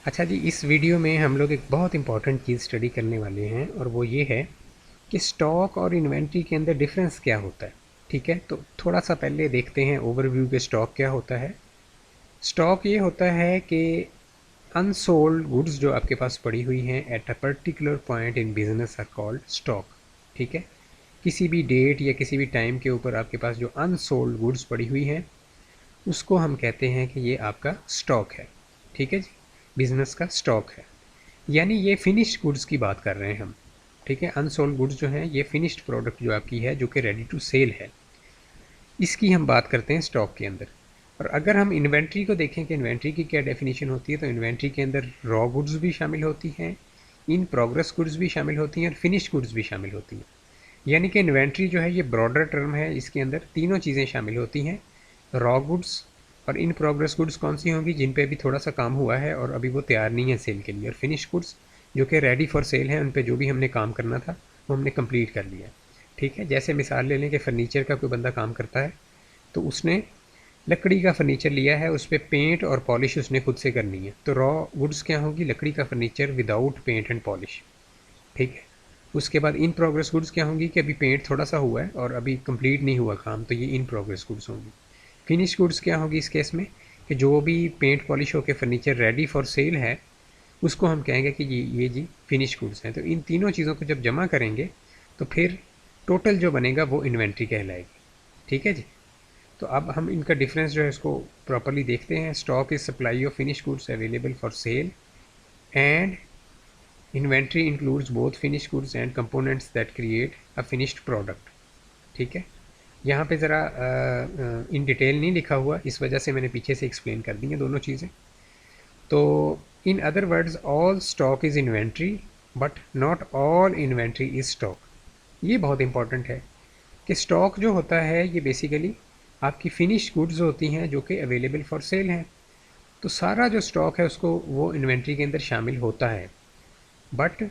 अच्छा जी, इस वीडियो में हम लोग एक बहुत इंपॉर्टेंट चीज़ स्टडी करने वाले हैं और वो ये है कि स्टॉक और इन्वेंट्री के अंदर डिफरेंस क्या होता है। ठीक है, तो थोड़ा सा पहले देखते हैं ओवरव्यू के स्टॉक क्या होता है। स्टॉक ये होता है कि अनसोल्ड गुड्स जो आपके पास पड़ी हुई हैं at a particular point in business are called stock. ठीक है, किसी भी डेट या किसी भी टाइम के ऊपर आपके पास जो अनसोल्ड गुड्स पड़ी हुई हैं उसको हम कहते हैं कि ये आपका स्टॉक है। ठीक है जी, बिजनेस का स्टॉक है, यानी ये फिनिश्ड गुड्स की बात कर रहे हैं हम। ठीक है, अनसोल्ड गुड्स जो हैं ये फिनिश्ड प्रोडक्ट जो आपकी है जो कि रेडी टू सेल है, इसकी हम बात करते हैं स्टॉक के अंदर। और अगर हम इन्वेंट्री को देखें कि इन्वेंट्री की क्या डेफिनेशन होती है, तो इन्वेंट्री के अंदर रॉ गुड्स भी शामिल होती हैं, इन प्रोग्रेस गुड्स भी शामिल होती हैं और फिनिश गुड्स भी शामिल होती हैं। यानी कि इन्वेंट्री जो है ये ब्रॉडर टर्म है, इसके अंदर तीनों चीज़ें शामिल होती हैं। रॉ गुड्स और इन प्रोग्रेस गुड्स कौन सी होंगी, जिन पे अभी थोड़ा सा काम हुआ है और अभी वो तैयार नहीं है सेल के लिए, और फिनिश गुड्स जो कि रेडी फॉर सेल है, उन पे जो भी हमने काम करना था वो हमने कंप्लीट कर लिया। ठीक है, जैसे मिसाल ले लें कि फ़र्नीचर का कोई बंदा काम करता है तो उसने लकड़ी का फर्नीचर लिया है, उस पर पेंट और पॉलिश उसने खुद से करनी है, तो रॉ गुड्स क्या होंगी, लकड़ी का furniture without paint and polish. ठीक है, उसके बाद इन प्रोग्रेस गुड्स क्या होंगी कि अभी पेंट थोड़ा सा हुआ है और अभी कंप्लीट नहीं हुआ काम, तो ये इन प्रोग्रेस गुड्स होंगी। फिनिश गुड्स क्या होगी इस केस में, कि जो भी पेंट पॉलिश होकर फर्नीचर रेडी फॉर सेल है उसको हम कहेंगे कि ये जी फिनिश गुड्स हैं। तो इन तीनों चीज़ों को जब जमा करेंगे तो फिर टोटल जो बनेगा वो इन्वेंट्री कहलाएगी। ठीक है जी, तो अब हम इनका डिफरेंस जो है इसको प्रॉपरली देखते हैं। Stock is supply of finish goods available for sale and inventory includes both finish goods and components that create a finished product. ठीक है, यहाँ पे ज़रा इन डिटेल नहीं लिखा हुआ, इस वजह से मैंने पीछे से एक्सप्लेन कर दी हैं दोनों चीज़ें। तो in other words all stock is inventory but not all inventory is stock. ये बहुत इंपॉर्टेंट है कि स्टॉक जो होता है ये बेसिकली आपकी फिनिश गुड्स होती हैं जो कि अवेलेबल फॉर सेल हैं। तो सारा जो स्टॉक है उसको वो इन्वेंट्री के अंदर शामिल होता है, बट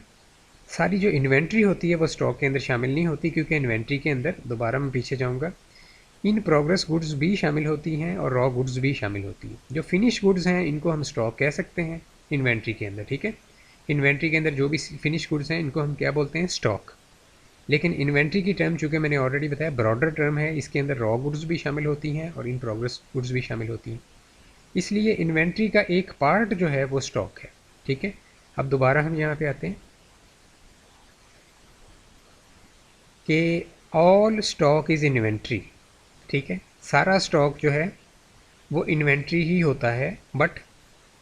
सारी जो इन्वेंट्री होती है वो स्टॉक के अंदर शामिल नहीं होती, क्योंकि इन्वेंट्री के अंदर, दोबारा मैं पीछे जाऊंगा, इन प्रोग्रेस गुड्स भी शामिल होती हैं और रॉ गुड्स भी शामिल होती हैं। जो फिनिश गुड्स हैं इनको हम स्टॉक कह सकते हैं इन्वेंट्री के अंदर। ठीक है, इन्वेंट्री के अंदर जो भी फिनिश गुड्स हैं इनको हम क्या बोलते हैं, स्टॉक। लेकिन इन्वेंट्री की टर्म चूँकि मैंने ऑलरेडी बताया ब्रॉडर टर्म है, इसके अंदर रॉ गुड्स भी शामिल होती हैं और इन प्रोग्रेस गुड्स भी शामिल होती हैं, इसलिए इन्वेंट्री का एक पार्ट जो है वो स्टॉक है। ठीक है, अब दोबारा हम यहाँ पे आते हैं कि ऑल स्टॉक इज़ इन्वेंट्री। ठीक है, सारा स्टॉक जो है वो इन्वेंट्री ही होता है, but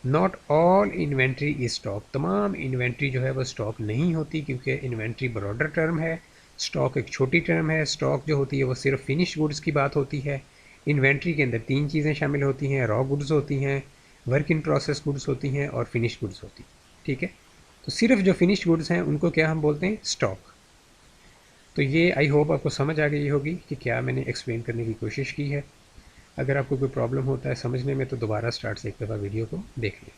not all inventory is stock. तमाम इन्वेंट्री जो है वो स्टॉक नहीं होती, क्योंकि इन्वेंट्री ब्रॉडर टर्म है, स्टॉक एक छोटी टर्म है। स्टॉक जो होती है वो सिर्फ फिनिश गुड्स की बात होती है। इन्वेंट्री के अंदर तीन चीज़ें शामिल होती हैं, रॉ गुड्स होती हैं, वर्क इन प्रोसेस गुड्स होती हैं और फिनिश गुड्स होती हैं। ठीक है, तो सिर्फ जो फिनिश गुड्स हैं उनको क्या हम बोलते हैं, स्टॉक। तो ये आई होप आपको समझ आ गई होगी कि क्या मैंने एक्सप्लेन करने की कोशिश की है। अगर आपको कोई प्रॉब्लम होता है समझने में तो दोबारा स्टार्ट से एक दफ़ा वीडियो को देख लें।